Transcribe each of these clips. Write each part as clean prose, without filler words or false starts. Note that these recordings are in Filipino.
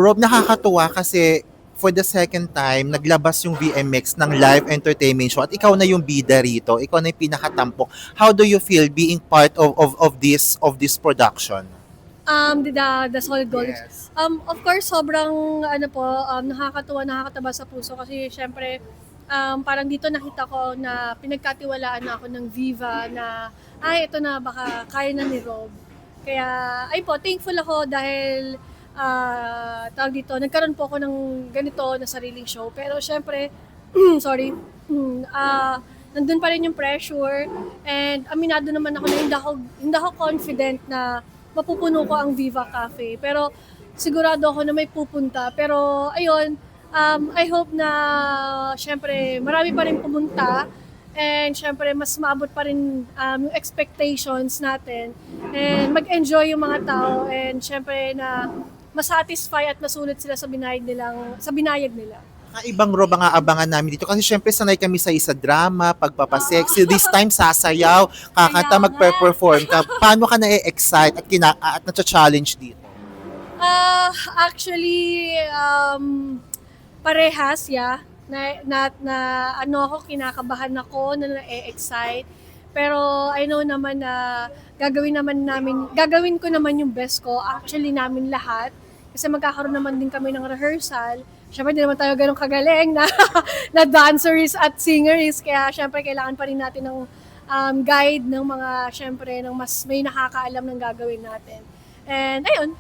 Rob, nakakatuwa kasi for the second time, naglabas yung VMX ng live entertainment show at ikaw na yung bida rito. Ikaw na yung pinakatampok. How do you feel being part of this production? The solid gold. Yes. Of course, sobrang ano po, nakakatuwa, nakakataba sa puso kasi syempre parang dito nakita ko na pinagkatiwalaan na ako ng Viva na ay ito na baka kaya na ni Rob. Kaya ay po, thankful ako dahil tawag dito, nagkaroon po ako ng ganito na sariling show. Pero syempre, sorry, nandun pa rin yung pressure and aminado naman ako na hindi ako confident na mapupuno ko ang Viva Cafe. Pero sigurado ako na may pupunta. Pero ayun, I hope na syempre marami pa rin pumunta and syempre mas maabot pa rin yung expectations natin and mag-enjoy yung mga tao and syempre na masatisfy at masulit sila sa binayad nila. Ibang Rob ang aabangan namin dito kasi syempre sanay kami sa drama, pagpapasexy. This time sasayaw, kakanta, Kaya nga. magpe-perform ka. Paano ka na-excite at na-challenge dito? Actually, parehas, yeah. Na ano ako, kinakabahan ako, na na-excite. Pero I know naman na gagawin ko naman yung best ko, actually namin lahat. Kasi magkakaroon naman din kami ng rehearsal. Siyempre, hindi naman tayo ganun kagaling na, na dancers at singers. Kaya siyempre, kailangan pa rin natin ng guide ng mga, siyempre, ng mas may nakakaalam ng gagawin natin. And ayun,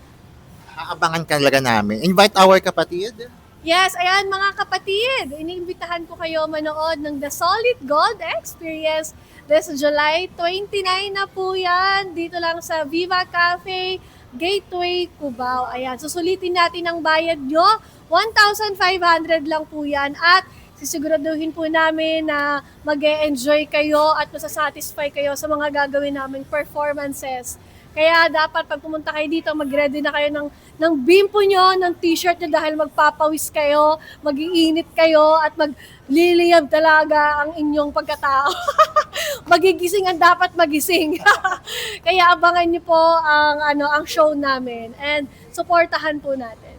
Aabangan ka talaga namin. Invite our kapatid. yes, ayan mga kapatid, iniimbitahan ko kayo manood ng The Solid Gold Experience this July 29 na po yan. Dito lang sa Viva Cafe, Gateway, Cubao. Ayan, susulitin natin ang bayad nyo. 1,500 lang po yan at sisiguraduhin po namin na mag-e-enjoy kayo at masasatisfy kayo sa mga gagawin naming performances. Kaya dapat pag pumunta kayo dito, mag-ready na kayo ng bimpo nyo, ng t-shirt nyo dahil magpapawis kayo, mag-iinit kayo at magliliyab talaga ang inyong pagkatao. Magigising ang dapat magising. Kaya abangan nyo po ang show namin and supportahan po natin.